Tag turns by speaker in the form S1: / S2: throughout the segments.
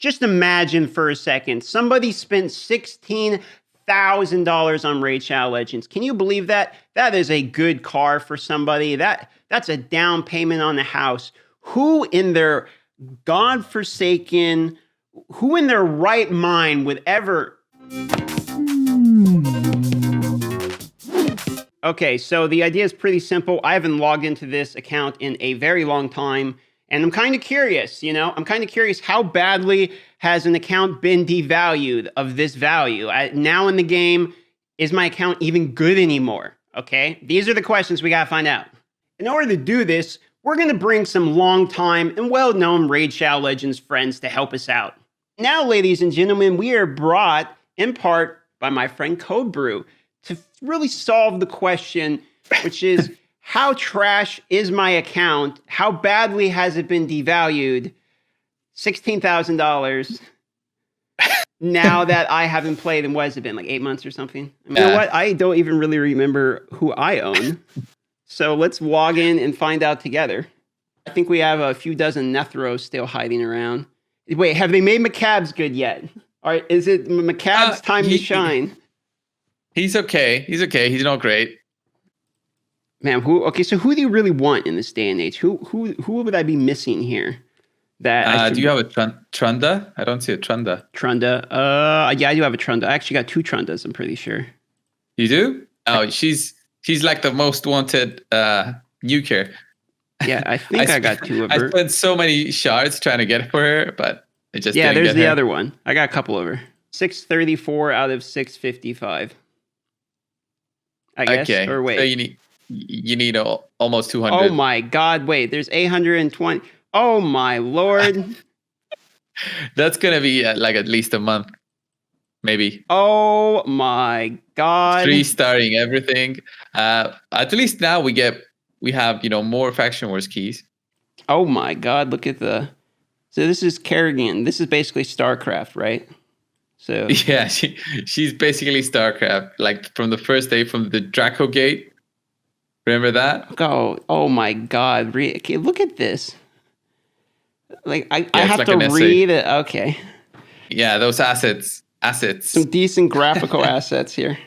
S1: just imagine for a second, somebody spent $16,000 on Raid Shadow Legends. Can you believe that? That is a good car for somebody. That's a down payment on the house. Who in their godforsaken, who in their right mind would ever... Okay, so the idea is pretty simple. I haven't logged into this account in a very long time, and I'm kind of curious, I'm kind of curious how badly has an account been devalued of this value? Now in the game, is my account even good anymore? Okay, these are the questions we gotta find out. In order to do this, we're gonna bring some long-time and well-known Raid Shadow Legends friends to help us out. Now, ladies and gentlemen, we are brought in part by my friend Brew to really solve the question, which is, how trash is my account? How badly has it been devalued? $16,000 now that I haven't played in, what has it been, like 8 months or something? You know what? I don't even really remember who I own. So let's log in and find out together. I think we have a few dozen Nethros still hiding around. Wait, have they made McCabs good yet? All right, is it McCab's time to shine?
S2: He's okay. He's not great.
S1: Man, so who do you really want in this day and age? Who would I be missing here?
S2: Do you have a Trunda? I don't see a Trunda.
S1: Trunda? Yeah, I do have a Trunda. I actually got 2 Trundas, I'm pretty sure.
S2: You do? Oh, she's like the most wanted nuker.
S1: Yeah, I think I got 2 of her.
S2: I spent so many shards trying to get for her, but it just didn't
S1: there's
S2: get
S1: the
S2: her.
S1: other one. I got a couple of her. 634 out of 655. I guess.
S2: Okay.
S1: Or wait.
S2: So you need almost 200.
S1: Oh my God! Wait, there's 820. Oh my Lord!
S2: That's gonna be like at least a month, maybe.
S1: Oh my God!
S2: 3-starring everything. At least now we have more faction wars keys.
S1: Oh my God! Look at So this is Kerrigan. This is basically StarCraft, right? So
S2: yeah, she's basically StarCraft, like from the first day, from the Draco Gate. Remember that?
S1: Oh my God! Okay, look at this. Like I have like to read it. Okay.
S2: Yeah, those assets.
S1: Some decent graphical assets here.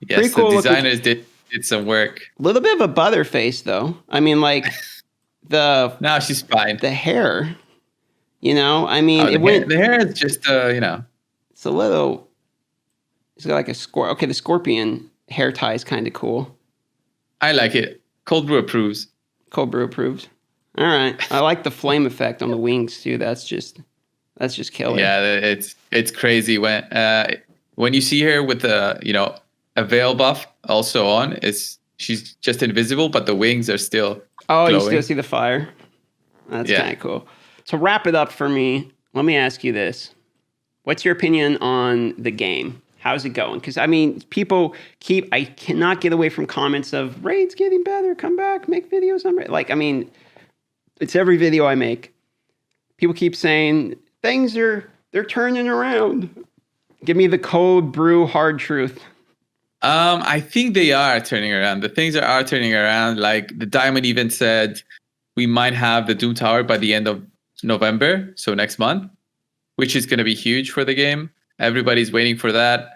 S2: Yes, pretty cool. The designers did some work.
S1: A little bit of a butterface, though. I mean, like
S2: No, she's fine.
S1: The hair. I mean,
S2: the hair is just,
S1: It's a little. It's got like a scorpion. Okay, the scorpion hair tie is kind of cool.
S2: I like it. Cold Brew approves.
S1: Cold Brew approved. All right. I like the flame effect on the wings too. That's just killer.
S2: Yeah, it's crazy when you see her with the a veil buff also on. She's just invisible, but the wings are still.
S1: Oh,
S2: glowing.
S1: You still see the fire. That's kind of cool. To wrap it up for me, let me ask you this: what's your opinion on the game? How's it going? Because I mean, I cannot get away from comments of Raid's getting better. Come back, make videos on Raid. Like, I mean, it's every video I make. People keep saying they're turning around. Give me the Cold Brew hard truth.
S2: I think they are turning around. The things are turning around. Like the Diamond even said, we might have the Doom Tower by the end of November, so next month, which is going to be huge for the game. Everybody's waiting for that.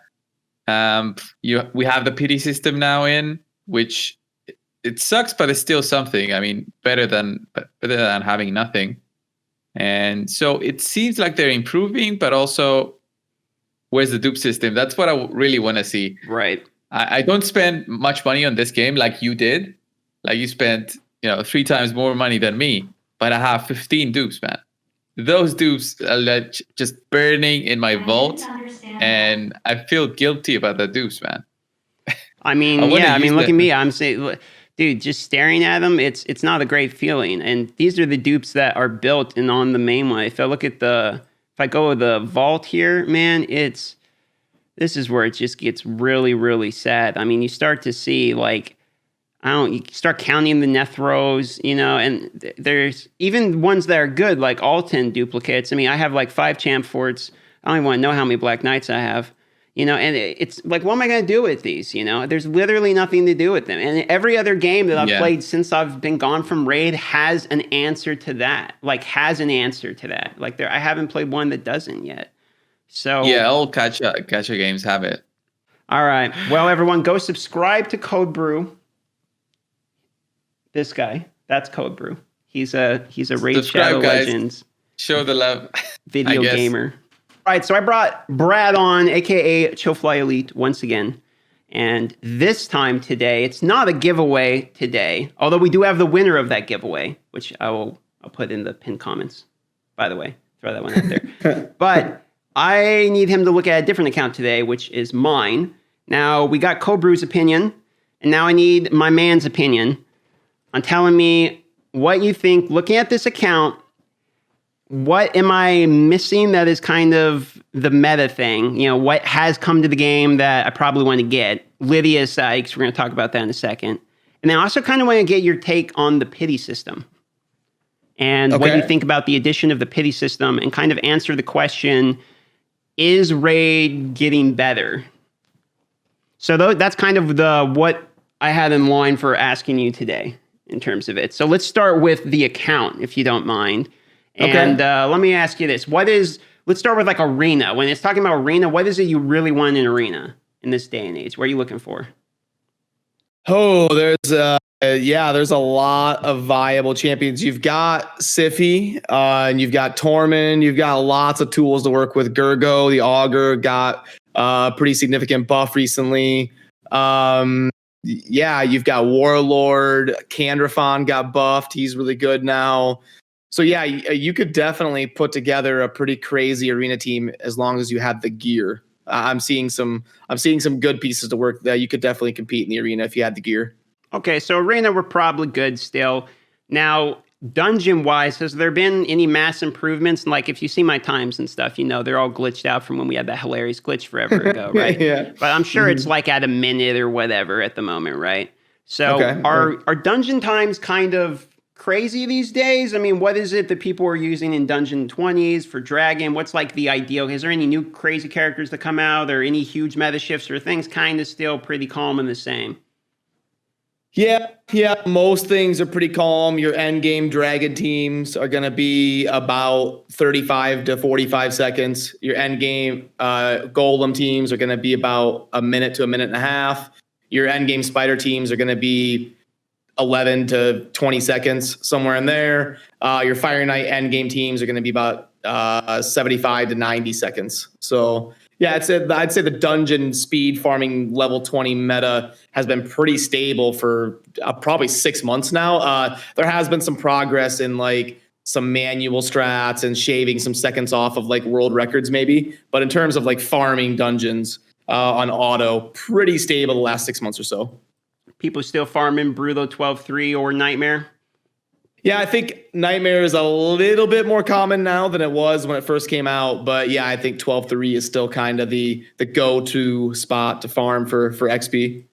S2: We have the pity system now in, which it sucks, but it's still something. I mean, better than having nothing. And so it seems like they're improving, but also, where's the dupe system? That's what I really want to see.
S1: Right.
S2: I don't spend much money on this game like you did. Like you spent, 3 times more money than me, but I have 15 dupes, man. Those dupes are like just burning in my vault, and I feel guilty about the dupes, man.
S1: I mean, look at me. I'm saying, dude, just staring at them, it's not a great feeling. And these are the dupes that are built and on the main one. If I look at if I go to the vault here, man, this is where it just gets really, really sad. I mean, you start to see you start counting the Nethros, and there's even ones that are good, like Alton duplicates. I mean, I have like 5 champ forts. I don't even want to know how many Black Knights I have. And it's like, what am I going to do with these? There's literally nothing to do with them. And every other game that I've played since I've been gone from Raid has an answer to that. Like, I haven't played one that doesn't yet. So
S2: yeah, all gacha games have it.
S1: All right. Well, everyone, go subscribe to Code Brew. This guy, that's Code Brew. He's a Raid Shadow Legends.
S2: Show the love.
S1: Video gamer. All right, so I brought Brad on, aka Chofly Elite, once again. And this time today, it's not a giveaway today, although we do have the winner of that giveaway, which I'll put in the pinned comments, by the way. Throw that one out there. But I need him to look at a different account today, which is mine. Now, we got Code Brew's opinion, and now I need my man's opinion on telling me what you think, looking at this account, what am I missing that is kind of the meta thing? What has come to the game that I probably want to get? Lydia Sykes, we're going to talk about that in a second. And I also kind of want to get your take on the pity system. And what you think about the addition of the pity system, and kind of answer the question, is Raid getting better? So that's kind of what I had in line for asking you today in terms of it. So let's start with the account, if you don't mind. And let me ask you this. Let's start with like Arena. When it's talking about Arena, what is it you really want in Arena in this day and age? What are you looking for?
S3: Oh, there's a lot of viable champions. You've got Sify, and you've got Tormund. You've got lots of tools to work with. Gurgo, the Augur, got a pretty significant buff recently. You've got Warlord. Candrafon got buffed. He's really good now. So yeah, you could definitely put together a pretty crazy Arena team as long as you have the gear. I'm seeing some good pieces to work that you could definitely compete in the Arena if you had the gear.
S1: Okay, so Arena, we're probably good still. Now, dungeon-wise, has there been any mass improvements? Like, if you see my times and stuff, they're all glitched out from when we had that hilarious glitch forever ago, right?
S3: Yeah.
S1: But I'm sure it's like at a minute or whatever at the moment, right? So are dungeon times kind of crazy these days? I mean, what is it that people are using in Dungeon 20s for Dragon? What's like the ideal? Is there any new crazy characters that come out, or any huge meta shifts, or things kind of still pretty calm and the same?
S3: Yeah. Most things are pretty calm. Your end game Dragon teams are going to be about 35 to 45 seconds. Your end game Golem teams are going to be about a minute to a minute and a half. Your end game Spider teams are going to be 11 to 20 seconds, somewhere in there. Your Fire Knight end game teams are going to be about 75 to 90 seconds. So yeah, I'd say the dungeon speed farming level 20 meta has been pretty stable for probably 6 months now. There has been some progress in like some manual strats and shaving some seconds off of like world records maybe. But in terms of like farming dungeons on auto, pretty stable the last 6 months or so.
S1: People still farming Brew 12-3 or Nightmare?
S3: Yeah, I think Nightmare is a little bit more common now than it was when it first came out. But yeah, I think 12-3 is still kind of the go-to spot to farm for XP.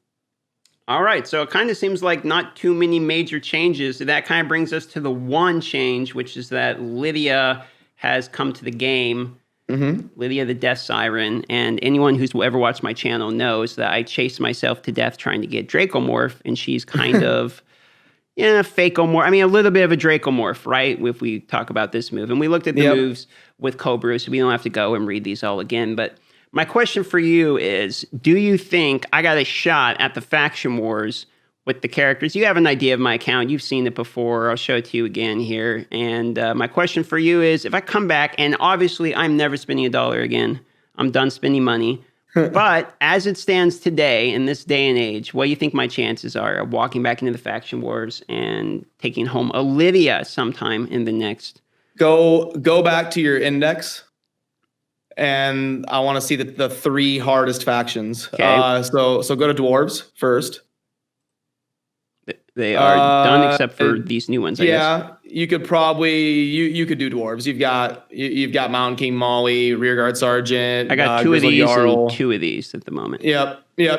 S1: All right, so it kind of seems like not too many major changes. That kind of brings us to the one change, which is that Lydia has come to the game. Mm-hmm. Lydia the Death Siren, and anyone who's ever watched my channel knows that I chase myself to death trying to get Dracomorph, and she's kind of Fakeomorph. I mean, a little bit of a Dracomorph, right? If we talk about this move, and we looked at the moves with Cobra, so we don't have to go and read these all again. But my question for you is, do you think I got a shot at the faction wars with the characters? You have an idea of my account. You've seen it before. I'll show it to you again here. And my question for you is, if I come back, and obviously I'm never spending $1 again. I'm done spending money. But as it stands today, in this day and age, what do you think my chances are of walking back into the faction wars and taking home a Lydia sometime in the next?
S3: Go back to your index. And I want to see the 3 hardest factions.
S1: Okay.
S3: So go to dwarves first.
S1: They are done except for these new ones, I guess.
S3: Yeah, you could probably you could do dwarves. You've got Mountain King Molly, Rearguard Sergeant.
S1: I got 2 of these and 2 of these at the moment.
S3: Yep. The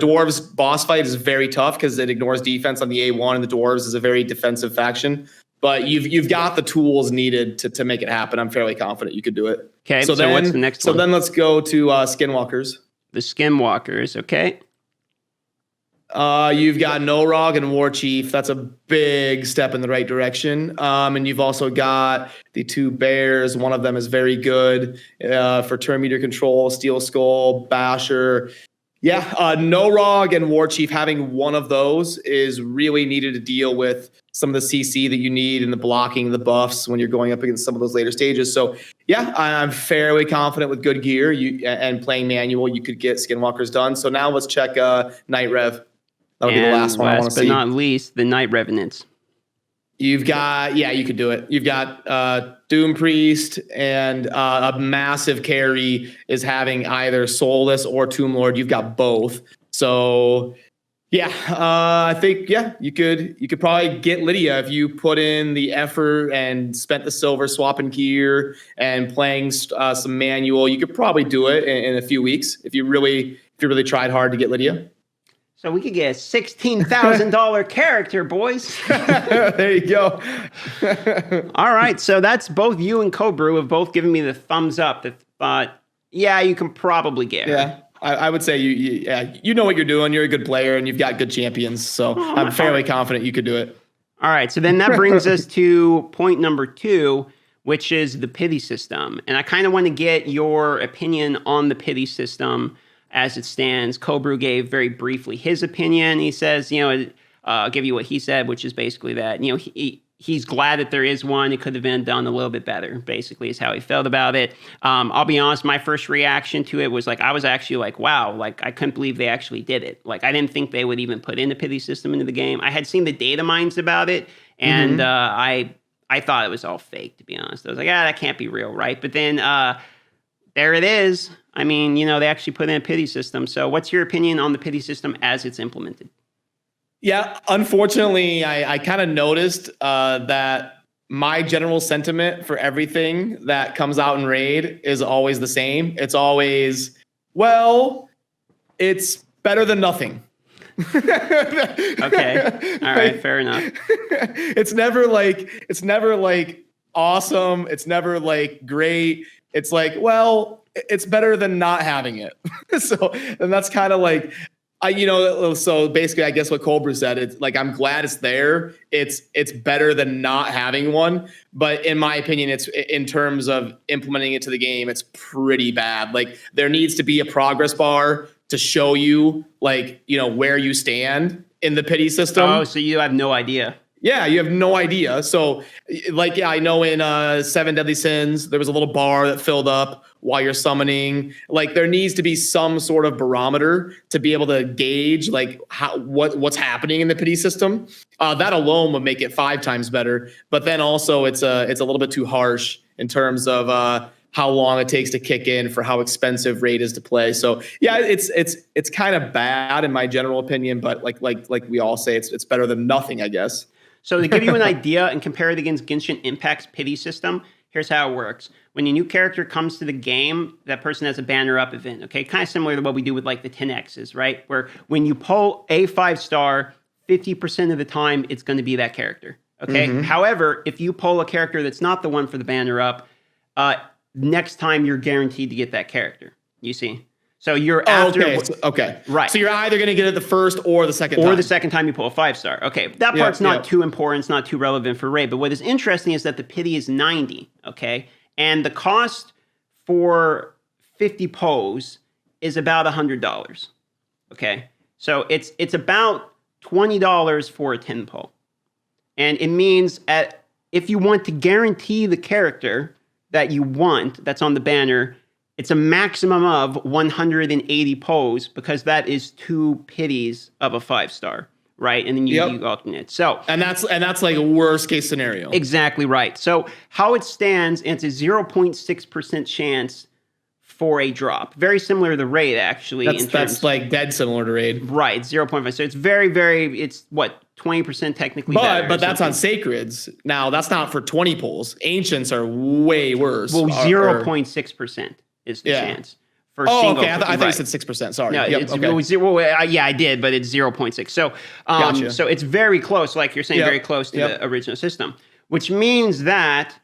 S3: dwarves boss fight is very tough because it ignores defense on the A1, and the dwarves is a very defensive faction. but you've got the tools needed to make it happen. I'm fairly confident you could do it.
S1: Okay, so what's the next one?
S3: So then let's go to Skinwalkers.
S1: The Skinwalkers, okay.
S3: You've got Norog and War Chief. That's a big step in the right direction. And you've also got the 2 bears. One of them is very good for turn meter control, Steel Skull, Basher. Yeah, Norog and War Chief, having one of those is really needed to deal with some of the CC that you need and the blocking, the buffs when you're going up against some of those later stages. So yeah, I'm fairly confident with good gear and playing manual, you could get Skinwalkers done. So now let's check Night Rev. That would be the last one I want to see.
S1: But not least, the Night Revenants.
S3: You've got, you could do it. You've got Doom Priest, and a massive carry is having either Soulless or Tomb Lord. You've got both. So yeah, I think, you could probably get Lydia if you put in the effort and spent the silver swapping gear and playing some manual. You could probably do it in a few weeks if you really tried hard to get Lydia.
S1: So we could get a $16,000 character, boys.
S3: There you go.
S1: All right, so that's both you and Cobrew have both given me the thumbs up that thought, yeah, you can probably get her.
S3: Yeah, I would say you know what you're doing. You're a good player and you've got good champions. So I'm fairly confident you could do it.
S1: All right, so then that brings us to point number 2, which is the pity system. And I kind of want to get your opinion on the pity system as it stands. Cobrew gave very briefly his opinion. He says, I'll give you what he said, which is basically that, he's glad that there is one. It could have been done a little bit better, basically, is how he felt about it. I'll be honest, my first reaction to it was I was actually wow, I couldn't believe they actually did it. I didn't think they would even put in the pity system into the game. I had seen the data mines about it, and I thought it was all fake, to be honest. I was like, that can't be real, right? But then there it is. I mean, they actually put in a pity system. So what's your opinion on the pity system as it's implemented?
S3: Yeah, unfortunately, I kind of noticed that my general sentiment for everything that comes out in Raid is always the same. It's always, it's better than nothing.
S1: Okay. All right. Fair enough.
S3: It's never awesome. It's never great. It's it's better than not having it. And that's kind of so basically, I guess what Cobrew said, it's I'm glad it's there. It's better than not having one. But in my opinion, it's in terms of implementing it to the game, it's pretty bad. There needs to be a progress bar to show you where you stand in the pity system.
S1: Oh, so you have no idea.
S3: Yeah, you have no idea. So, I know in 7 Deadly Sins, there was a little bar that filled up while you're summoning. There needs to be some sort of barometer to be able to gauge what's happening in the pity system. That alone would make it 5 times better. But then also, it's a little bit too harsh in terms of how long it takes to kick in for how expensive Raid is to play. So yeah, it's kind of bad in my general opinion. But like we all say, it's better than nothing, I guess.
S1: So to give you an idea and compare it against Genshin Impact's pity system, here's how it works. When a new character comes to the game, that person has a banner up event, okay? Kind of similar to what we do with the 10Xs, right? Where when you pull a 5-star, 50% of the time, it's going to be that character, okay? Mm-hmm. However, if you pull a character that's not the one for the banner up, next time you're guaranteed to get that character, you see? So you're after...
S3: Okay.
S1: Right.
S3: So you're either going to get it the first or the second time.
S1: Or the second time you pull a 5-star. Okay. That part's not too important. It's not too relevant for Raid. But what is interesting is that the pity is 90. Okay. And the cost for 50 pos is about $100. Okay. So it's about $20 for a 10 po. And it means if you want to guarantee the character that you want that's on the banner, it's a maximum of 180 pos because that is 2 pities of a 5-star, right? And then you alternate. So
S3: and that's a worst case scenario.
S1: Exactly right. So how it stands, it's a 0.6% chance for a drop. Very similar to the Raid, actually.
S3: That's dead similar to Raid.
S1: Right, 0.5. So it's very, very, it's 20% technically better.
S3: But that's on Sacreds. Now, that's not for 20 pulls. Ancients are way worse.
S1: Well, 0.6%. Is the chance for single.
S3: Okay. I thought you said 6%. Sorry.
S1: No, I did, but it's 0.6. So,
S3: gotcha.
S1: So it's very close, like you're saying, very close to the original system. which means that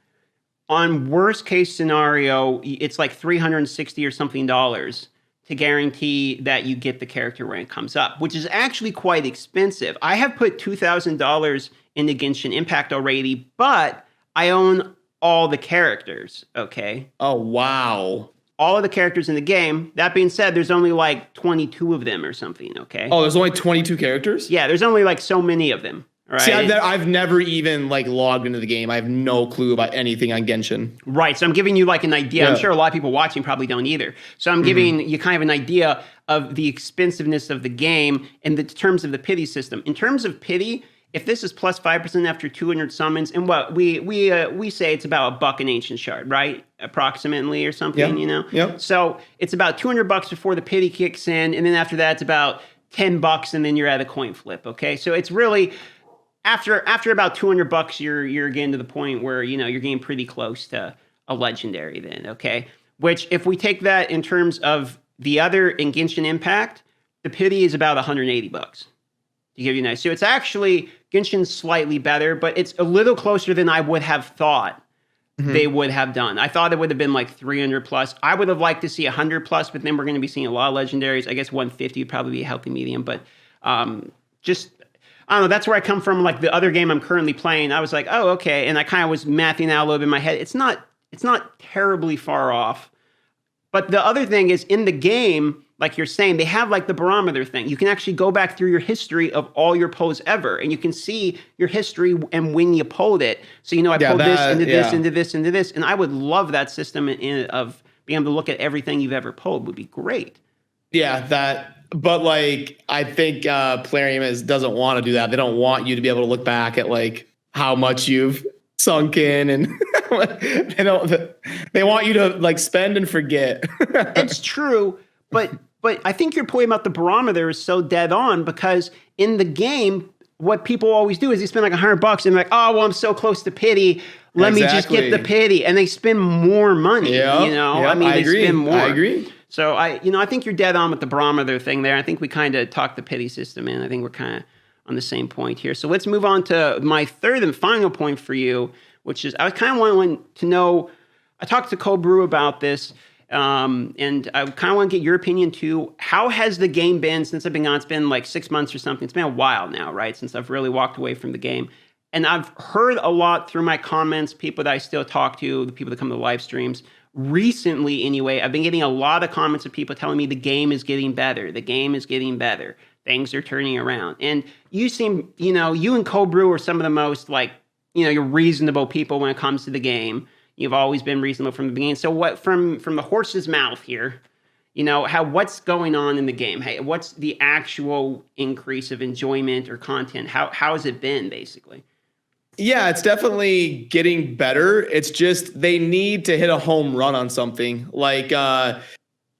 S1: on worst case scenario, it's like $360 or something to guarantee that you get the character when it comes up, which is actually quite expensive. I have put $2,000 into Genshin Impact already, but I own all the characters, okay?
S3: Oh, wow.
S1: All of the characters in the game. That being said, there's only like 22 of them or something, okay?
S3: Oh, there's only 22 characters?
S1: Yeah, there's only like so many of them. Right.
S3: See, I've never even like logged into the game. I have no clue about anything on Genshin.
S1: Right. So I'm giving you like an idea. I'm sure a lot of people watching probably don't either. So I'm giving you kind of an idea of the expensiveness of the game in the terms of the pity system. In terms of pity, if this is plus 5% after 200 summons, and what we say it's about $1 an ancient shard, right? Approximately or something, you know?
S3: Yeah.
S1: So it's about $200 before the pity kicks in, and then after that it's about $10, and then you're at a coin flip. Okay. So it's really after about $200, you're getting to the point where, you know, you're getting pretty close to a legendary then, okay? Which, if we take that in terms of the other in Genshin Impact, the pity is about $180 to give you an idea. So it's actually Genshin's slightly better, but it's a little closer than I would have thought they would have done. I thought it would have been like 300 plus. I would have liked to see 100 plus, but then we're going to be seeing a lot of legendaries. I guess 150 would probably be a healthy medium, but just I don't know. That's where I come from. Like the other game I'm currently playing, I was like, oh, okay. And I kind of was mathing out a little bit in my head. It's not terribly far off. But the other thing is in the game, like you're saying, they have like the barometer thing. You can actually go back through your history of all your polls ever, and you can see your history and when you polled it. So, you know, I pulled this into this, into this, into this. And I would love that system of being able to look at everything you've ever polled would be great.
S3: Yeah, but like I think Plarium doesn't want to do that. They don't want you to be able to look back at like how much you've sunk in, and they want you to like spend and forget.
S1: It's true, but I think your point about the barometer is so dead on, because in the game, what people always do is they spend like $100 and they're like, oh, well, I'm so close to pity. Let me just get the pity. And they spend more money, you know? I mean, they spend more.
S3: I agree.
S1: So I think you're dead on with the barometer thing there. I think we kind of talked the pity system in. I think we're kind of on the same point here. So let's move on to my third and final point for you, which is I kind of wanting to know, I talked to Brew about this, and I kind of want to get your opinion too. How has the game been since I've been gone? It's been like 6 months or something. It's been a while now, right? Since I've really walked away from the game. And I've heard a lot through my comments, people that I still talk to, the people that come to the live streams. Recently, anyway, I've been getting a lot of comments of people telling me the game is getting better. The game is getting better. Things are turning around. And you seem, you know, you and Brew are some of the most, like, you know, you're reasonable people when it comes to the game. You've always been reasonable from the beginning. So what, from the horse's mouth here, you know, what's going on in the game? Hey, what's the actual increase of enjoyment or content? How has it been, basically?
S3: Yeah, it's definitely getting better. It's just they need to hit a home run on something. Like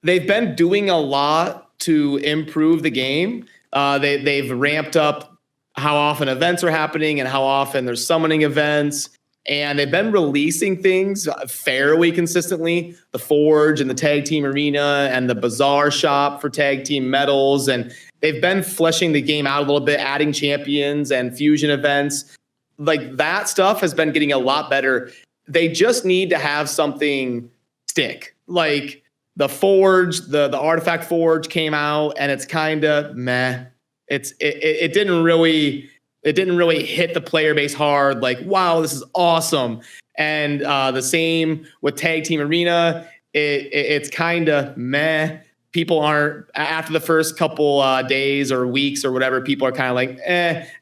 S3: they've been doing a lot to improve the game. They've ramped up how often events are happening and how often there's summoning events. And they've been releasing things fairly consistently. The Forge and the Tag Team Arena and the Bazaar Shop for Tag Team Medals. And they've been fleshing the game out a little bit, adding champions and fusion events. Like that stuff has been getting a lot better. They just need to have something stick. Like the Forge, the Artifact Forge came out and it's kind of meh. It didn't really hit the player base hard. Like, wow, this is awesome. And the same with Tag Team Arena. It's kind of meh. People aren't, after the first couple days or weeks or whatever, people are kind of like,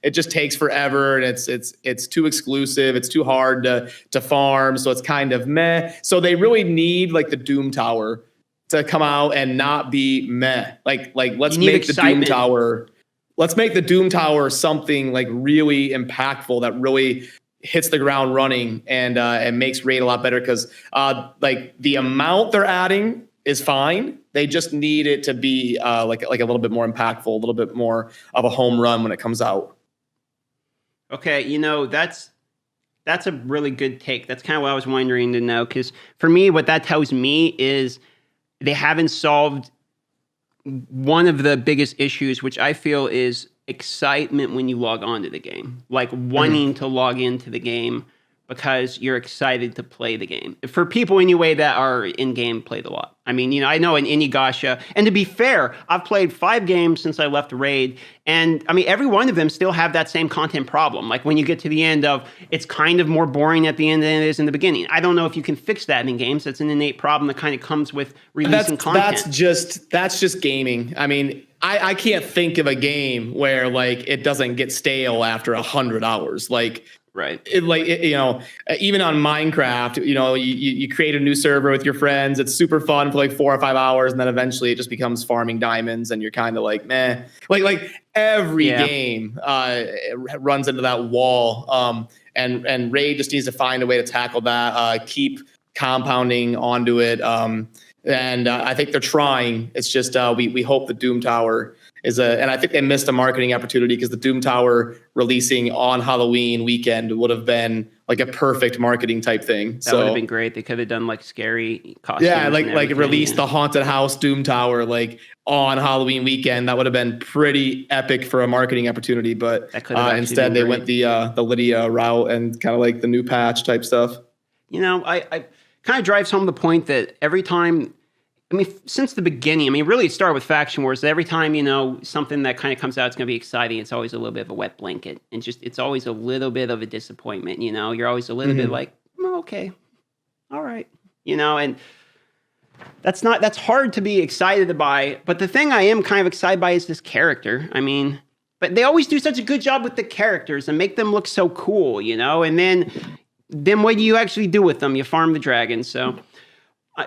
S3: it just takes forever and it's too exclusive. It's too hard to farm. So it's kind of meh. So they really need like the Doom Tower to come out and not be meh. Like let's make the Doom Tower. Let's make the Doom Tower something like really impactful that really hits the ground running and makes Raid a lot better, because like the amount they're adding is fine. They just need it to be like a little bit more impactful, a little bit more of a home run when it comes out.
S1: Okay, you know, that's a really good take. That's kind of what I was wondering to know, because for me, what that tells me is they haven't solved one of the biggest issues, which I feel is excitement when you log on to the game, like wanting to log into the game because you're excited to play the game. For people anyway that are in-game played a lot. I mean, I know in Inuyasha, and to be fair, I've played 5 games since I left Raid, and I mean, every one of them still have that same content problem. Like when you get to the end of, it's kind of more boring at the end than it is in the beginning. I don't know if you can fix that in games. That's an innate problem that kind of comes with releasing content.
S3: That's just gaming. I mean, I can't think of a game where like it doesn't get stale after 100 hours. Like,
S1: right.
S3: Even on Minecraft, you create a new server with your friends. It's super fun for like 4 or 5 hours. And then eventually it just becomes farming diamonds and you're kind of like, meh. Like every game runs into that wall. And Raid just needs to find a way to tackle that, keep compounding onto it. And I think they're trying. It's just we hope the Doom Tower and I think they missed a marketing opportunity because the Doom Tower releasing on Halloween weekend would have been like a perfect marketing type thing.
S1: That would have been great. They could have done like scary costumes.
S3: Yeah, like release the Haunted House Doom Tower like on Halloween weekend. That would have been pretty epic for a marketing opportunity. But instead they went the Lydia route and kind of like the new patch type stuff.
S1: I kind of drives home the point that every time, I mean, since the beginning, I mean, really it started with Faction Wars. Every time, something that kind of comes out, it's going to be exciting. It's always a little bit of a wet blanket. And it's always a little bit of a disappointment, You're always a little bit like, okay, all right. And that's hard to be excited by. But the thing I am kind of excited by is this character. I mean, but they always do such a good job with the characters and make them look so cool, And then what do you actually do with them? You farm the dragons, so... I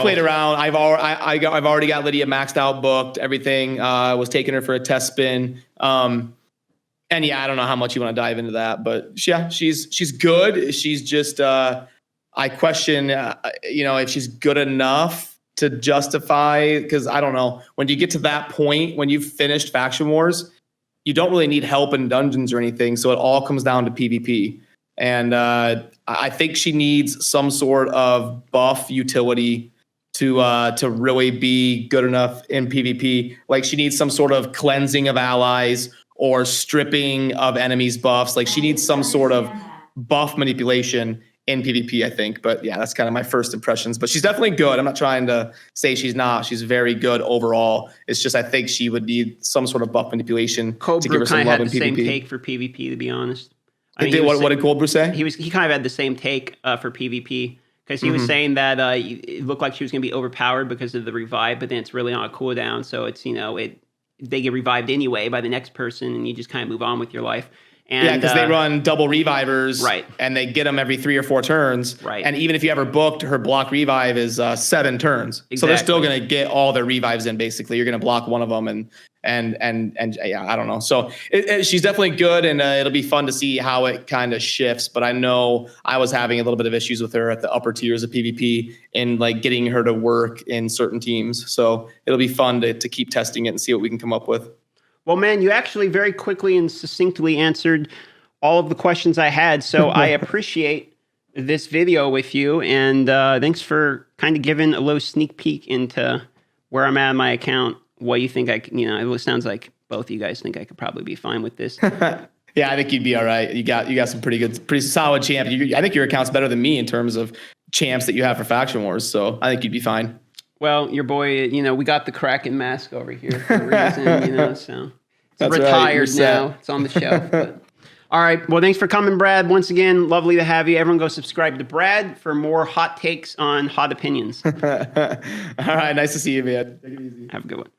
S3: played around. I've already got Lydia maxed out, booked everything. Was taking her for a test spin. And I don't know how much you want to dive into that, but yeah, she's good. She's just I question if she's good enough to justify, because I don't know, when you get to that point, when you've finished Faction Wars, you don't really need help in dungeons or anything. So it all comes down to PvP. And I think she needs some sort of buff utility to really be good enough in PvP. Like she needs some sort of cleansing of allies or stripping of enemies buffs. Like she needs some sort of buff manipulation in PvP, I think. But yeah, that's kind of my first impressions. But she's definitely good. I'm not trying to say she's not. She's very good overall. It's just I think she would need some sort of buff manipulation to give her some love in PvP.
S1: Had the same take for PvP, to be honest.
S3: What did Cold Brew say?
S1: He kind of had the same take for PvP because he was saying that it looked like she was going to be overpowered because of the revive, but then it's really on a cooldown, so it's they get revived anyway by the next person, and you just kind of move on with your life. And,
S3: because they run double revivers,
S1: right?
S3: And they get them every 3 or 4 turns,
S1: right?
S3: And even if you ever booked, her block revive is 7 turns,
S1: exactly.
S3: So they're still going to get all their revives in. Basically, you're going to block one of them, and yeah, I don't know. So she's definitely good, and it'll be fun to see how it kind of shifts. But I know I was having a little bit of issues with her at the upper tiers of PvP and like getting her to work in certain teams. So it'll be fun to keep testing it and see what we can come up with.
S1: Well, man, you actually very quickly and succinctly answered all of the questions I had. So I appreciate this video with you. And thanks for kind of giving a little sneak peek into where I'm at in my account. What you think it sounds like both of you guys think I could probably be fine with this.
S3: Yeah, I think you'd be all right. You got some pretty solid champ. I think your account's better than me in terms of champs that you have for Faction Wars. So I think you'd be fine.
S1: Well, your boy, we got the Kraken mask over here for a reason, so it's retired now. It's on the shelf. But. All right. Well, thanks for coming, Brad. Once again, lovely to have you. Everyone go subscribe to Brad for more hot takes on hot opinions.
S3: All right. Nice to see you, man. Take it easy.
S1: Have a good one.